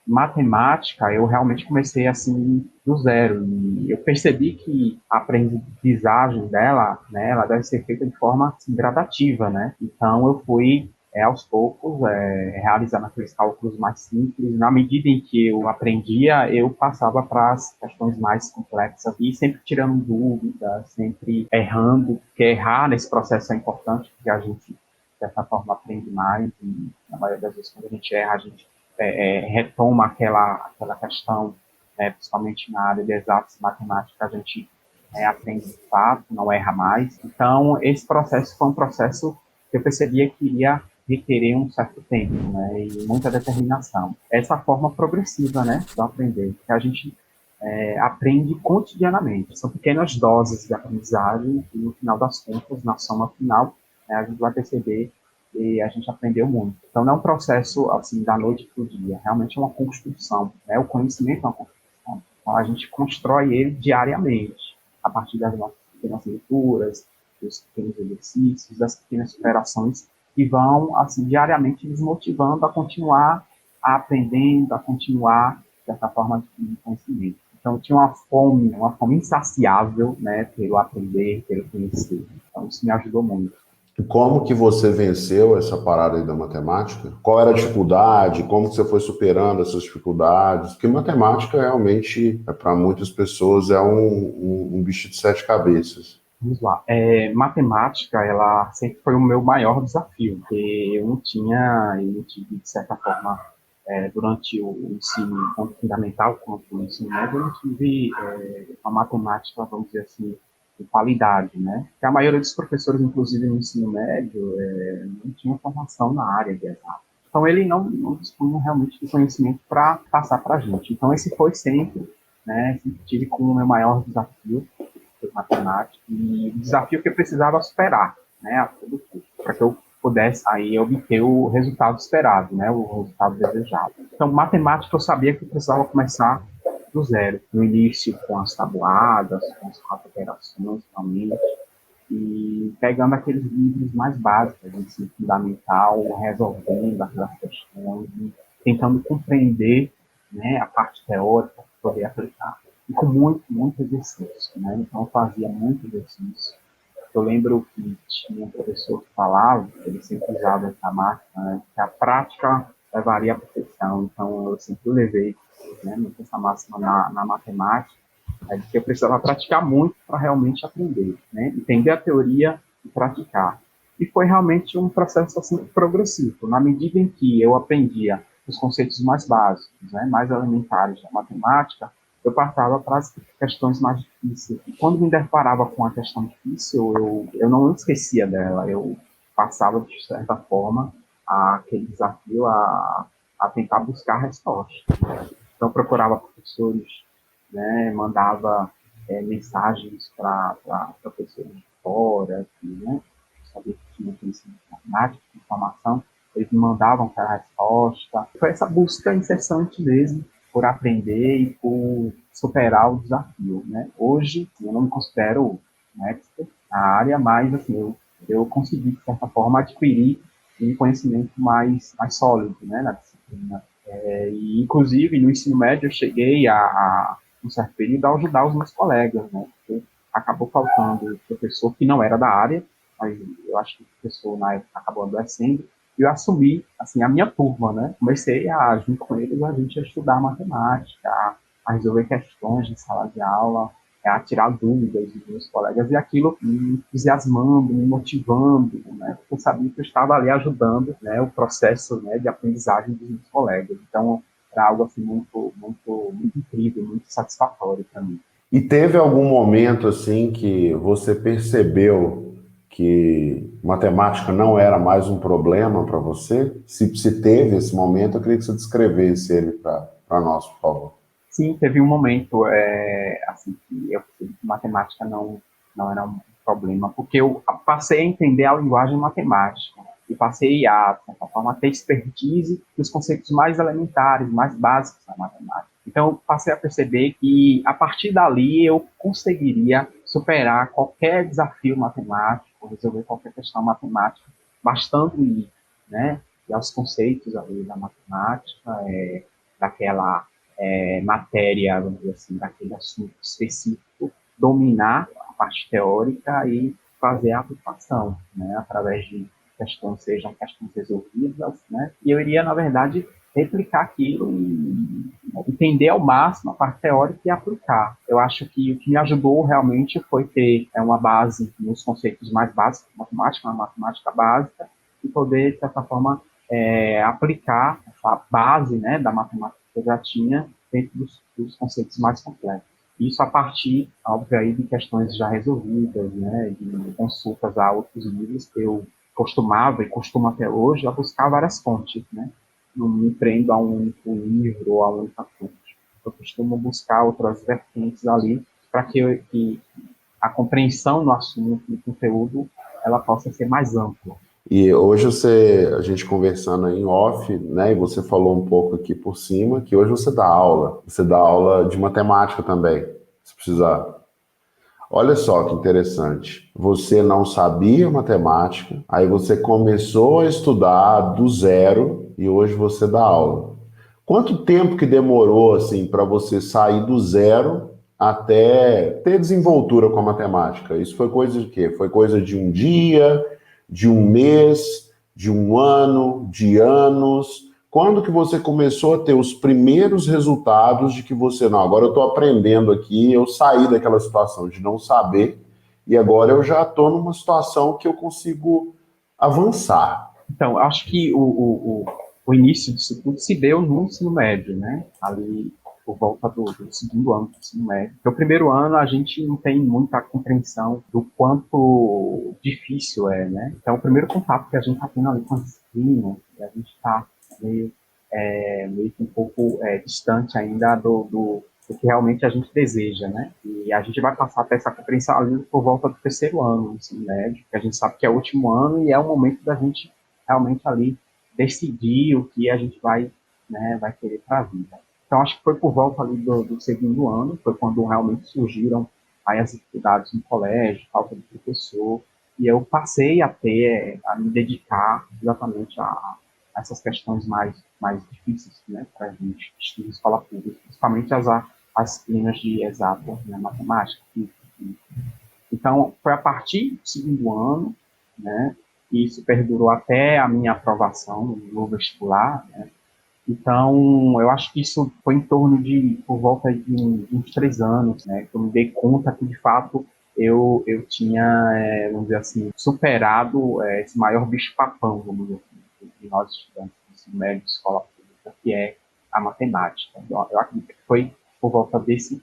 matemática, eu realmente comecei assim do zero. E eu percebi que a aprendizagem dela, né, ela deve ser feita de forma assim, gradativa, né? Então eu fui aos poucos, realizando aqueles cálculos mais simples. Na medida em que eu aprendia, eu passava para as questões mais complexas e sempre tirando dúvidas, sempre errando, porque errar nesse processo é importante, porque a gente, de certa forma, aprende mais e, na maioria das vezes, quando a gente erra, a gente retoma aquela questão, né, principalmente na área de exatas matemática, a gente aprende de fato, não erra mais. Então, esse processo foi um processo que eu percebia que iria requerer um certo tempo, né, e muita determinação. Essa forma progressiva, né, de aprender, que a gente aprende cotidianamente. São pequenas doses de aprendizagem e, no final das contas, na soma final, a gente vai perceber que a gente aprendeu muito. Então, não é um processo assim da noite para o dia, realmente é uma construção. Né? O conhecimento é uma construção. Então, a gente constrói ele diariamente, a partir das nossas pequenas leituras, dos pequenos exercícios, das pequenas superações que vão, assim, diariamente nos motivando a continuar aprendendo, a continuar dessa forma de conhecimento. Então, tinha uma fome insaciável, né, pelo aprender, pelo conhecer. Então, isso me ajudou muito. E como que você venceu essa parada aí da matemática? Qual era a dificuldade? Como que você foi superando essas dificuldades? Porque matemática realmente, para muitas pessoas, é um bicho de sete cabeças. Vamos lá. Matemática, ela sempre foi o meu maior desafio, porque eu não tive, de certa forma, durante o ensino, tanto fundamental quanto o ensino médio, eu não tive a matemática, vamos dizer assim, de qualidade, né? Porque a maioria dos professores, inclusive no ensino médio, não tinha formação na área de exatas. Então, ele não dispunha realmente de conhecimento para passar para a gente. Então, esse foi sempre, né? Sempre tive como o meu maior desafio matemática e o desafio que eu precisava superar, né, a todo custo, para que eu pudesse aí obter o resultado esperado, né, o resultado desejado. Então, matemática eu sabia que eu precisava começar do zero, no início com as tabuadas, com as quatro operações, realmente, e pegando aqueles livros mais básicos, de ensino fundamental, resolvendo aquelas questões, e tentando compreender, né, a parte teórica para poder aplicar. E com muito exercício, né? Então eu fazia muito exercício. Eu lembro que tinha um professor que falava, ele sempre usava essa máxima, né, que a prática levaria à perfeição. Então eu sempre levei, né, muito essa máxima na matemática, de que eu precisava praticar muito para realmente aprender, né? Entender a teoria e praticar. E foi realmente um processo assim progressivo. Na medida em que eu aprendia os conceitos mais básicos, né, mais elementares da matemática, eu passava para as questões mais difíceis. E quando me deparava com a questão difícil, eu não esquecia dela, eu passava, de certa forma, aquele desafio a tentar buscar a resposta. Então, eu procurava professores, né, mandava mensagens para professores de fora, que, né, sabia que tinha conhecimento de matemática, de informação, eles me mandavam aquela resposta. Foi essa busca incessante mesmo por aprender e por superar o desafio, né? Hoje, eu não me considero um expert na área, mas assim, eu consegui, de certa forma, adquirir um conhecimento mais sólido, né, na disciplina. E, inclusive, no ensino médio, eu cheguei um certo período, a ajudar os meus colegas, né? Porque acabou faltando professor que não era da área, mas eu acho que o professor na época acabou adoecendo, e eu assumi, assim, a minha turma, né? Comecei junto com eles, a gente a estudar matemática, a resolver questões de sala de aula, a tirar dúvidas dos meus colegas, e aquilo me entusiasmando, me motivando, né? Porque eu sabia que eu estava ali ajudando, né, o processo, né, de aprendizagem dos meus colegas. Então, era algo assim muito incrível, muito satisfatório para mim. E teve algum momento assim que você percebeu que matemática não era mais um problema para você? Se teve esse momento, eu queria que você descrevesse ele para nós, por favor. Sim, teve um momento assim que eu percebi que matemática não era um problema, porque eu passei a entender a linguagem matemática e passei a, de certa forma, ter expertise nos conceitos mais elementares, mais básicos da matemática. Então, eu passei a perceber que, a partir dali, eu conseguiria superar qualquer desafio matemático, resolver qualquer questão matemática, bastando ir, né, e aos conceitos ali da matemática, daquela matéria, vamos dizer assim, daquele assunto específico, dominar a parte teórica e fazer a aplicação, né, através de questões, sejam questões resolvidas, né, e eu iria, na verdade, replicar aquilo e entender ao máximo a parte teórica e aplicar. Eu acho que o que me ajudou realmente foi ter uma base nos conceitos mais básicos de matemática, uma matemática básica, e poder, de certa forma, aplicar essa base, né, da matemática que eu já tinha dentro dos conceitos mais complexos. Isso a partir, óbvio, aí, de questões já resolvidas, né, de consultas a outros livros que eu costumava e costumo até hoje a buscar várias fontes, né? Não me prendo a um único livro ou a uma única fonte. Eu costumo buscar outras vertentes ali para que a compreensão no assunto, no conteúdo, ela possa ser mais ampla. E hoje a gente conversando em off, né, e você falou um pouco aqui por cima, que hoje você dá aula de matemática também, se precisar. Olha só que interessante, você não sabia matemática, aí você começou a estudar do zero e hoje você dá aula. Quanto tempo que demorou, assim, para você sair do zero até ter desenvoltura com a matemática? Isso foi coisa de quê? Foi coisa de um dia, de um mês, de um ano, de anos? Quando que você começou a ter os primeiros resultados de que você, não, agora eu estou aprendendo aqui, eu saí daquela situação de não saber e agora eu já estou numa situação que eu consigo avançar? Então, acho que o início disso tudo se deu no ensino médio, né? Ali por volta do segundo ano do ensino médio. Porque o primeiro ano a gente não tem muita compreensão do quanto difícil é, né? Então, o primeiro contato que a gente está tendo ali com a disciplina, a gente está meio que um pouco distante ainda do que realmente a gente deseja, né? E a gente vai passar até essa compreensão ali por volta do terceiro ano do ensino médio, que a gente sabe que é o último ano e é o momento da gente realmente ali decidir o que a gente vai, né, vai querer para a vida. Então, acho que foi por volta ali do segundo ano, foi quando realmente surgiram aí as dificuldades no colégio, falta de professor, e eu passei a me dedicar exatamente a essas questões mais difíceis, né, para a gente estudar em escola pública, principalmente as disciplinas de exatas, né, matemática, física. Então, foi a partir do segundo ano, né, e isso perdurou até a minha aprovação no vestibular, né. Então, eu acho que isso foi em torno por volta de uns 3 anos, né, que eu me dei conta que, de fato, eu tinha, vamos dizer assim, superado esse maior bicho-papão, vamos dizer assim, de nós estudantes do ensino médio de escola pública, que é a matemática. Eu acredito que foi por volta desse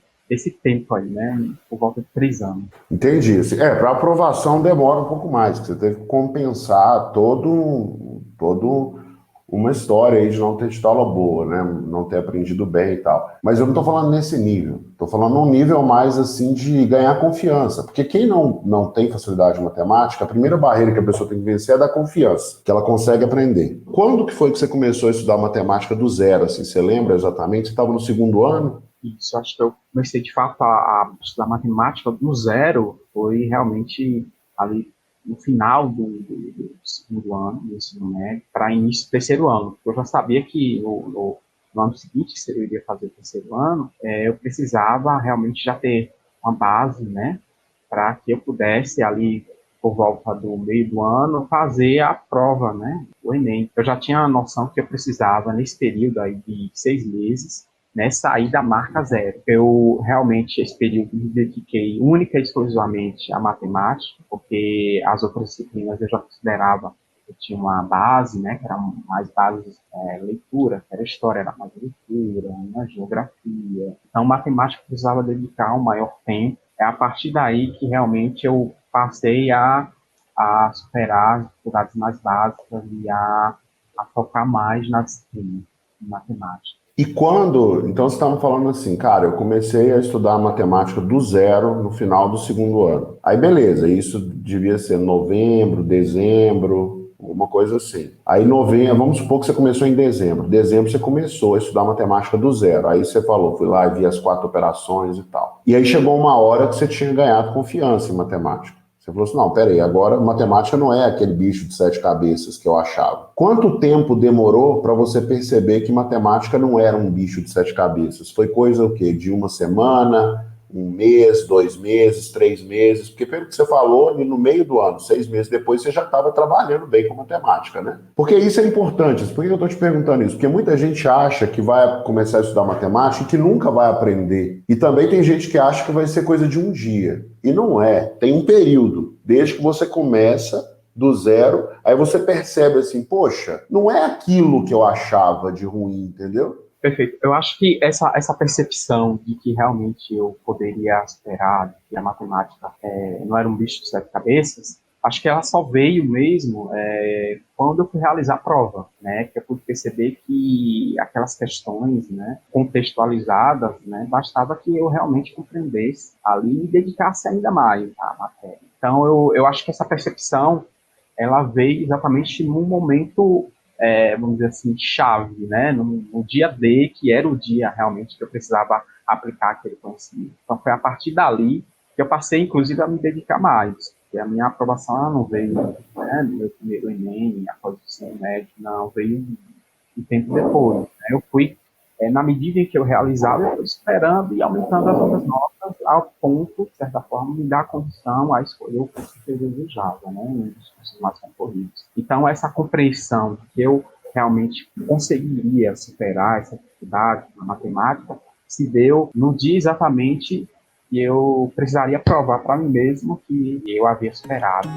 tempo aí, né, por volta de 3 anos. Entendi. Para aprovação demora um pouco mais, porque você teve que compensar todo uma história aí de não ter tido aula boa, né? Não ter aprendido bem e tal. Mas eu não estou falando nesse nível. Estou falando num nível mais assim de ganhar confiança. Porque quem não tem facilidade em matemática, a primeira barreira que a pessoa tem que vencer é da confiança, que ela consegue aprender. Quando que foi que você começou a estudar matemática do zero? Assim, você lembra exatamente? Você estava no segundo ano? Isso, acho que eu comecei de fato a estudar matemática do zero, foi realmente ali no final do segundo ano, do ensino médio, para início do terceiro ano. Eu já sabia que no ano seguinte, se eu iria fazer o terceiro ano, eu precisava realmente já ter uma base, né, para que eu pudesse ali, por volta do meio do ano, fazer a prova, né, o Enem. Eu já tinha a noção que eu precisava, nesse período aí de 6 meses, né, sair da marca zero. Eu realmente, esse período, me dediquei única e exclusivamente à matemática, porque as outras disciplinas eu já considerava que eu tinha uma base, né, que era mais bases leitura, que era história, era mais leitura, né, geografia. Então, matemática eu precisava dedicar um maior tempo. É a partir daí que realmente eu passei a superar as dificuldades mais básicas e a focar mais na disciplina, em matemática. E quando, então você estava falando assim, cara, eu comecei a estudar matemática do zero no final do segundo ano. Aí beleza, isso devia ser novembro, dezembro, alguma coisa assim. Aí novembro, vamos supor que você começou em dezembro. Dezembro você começou a estudar matemática do zero. Aí você falou, fui lá e vi as 4 operações e tal. E aí chegou uma hora que você tinha ganhado confiança em matemática. Você falou assim, não, peraí, agora matemática não é aquele bicho de 7 cabeças que eu achava. Quanto tempo demorou para você perceber que matemática não era um bicho de 7 cabeças? Foi coisa o quê? De uma semana, um mês, 2 meses, 3 meses? Porque pelo que você falou, no meio do ano, 6 meses depois, você já estava trabalhando bem com matemática, né? Porque isso é importante. Por que eu estou te perguntando isso? Porque muita gente acha que vai começar a estudar matemática e que nunca vai aprender. E também tem gente que acha que vai ser coisa de um dia. E não é. Tem um período. Desde que você começa do zero, aí você percebe assim, poxa, não é aquilo que eu achava de ruim, entendeu? Perfeito. Eu acho que essa percepção de que realmente eu poderia esperar, de que a matemática não era um bicho de sete cabeças, acho que ela só veio mesmo quando eu fui realizar a prova, né? Que eu pude perceber que aquelas questões, né, contextualizadas, né, bastava que eu realmente compreendesse ali e me dedicasse ainda mais à matéria. Então, eu acho que essa percepção, ela veio exatamente num momento, vamos dizer assim, chave, né? No dia D, que era o dia realmente que eu precisava aplicar aquele conhecimento. Então, foi a partir dali que eu passei, inclusive, a me dedicar mais. Porque a minha aprovação ela não veio, né, no meu primeiro Enem, após o ensino médio, não, veio um tempo depois. Né? Eu fui, na medida em que eu realizava, eu fui esperando e aumentando as outras notas ao ponto, de certa forma, me dar condição a escolher o curso que eu desejava, né? Um dos cursos mais concorridos. Então, essa compreensão de que eu realmente conseguiria superar essa dificuldade na matemática se deu no dia exatamente que eu precisaria provar para mim mesmo que eu havia superado.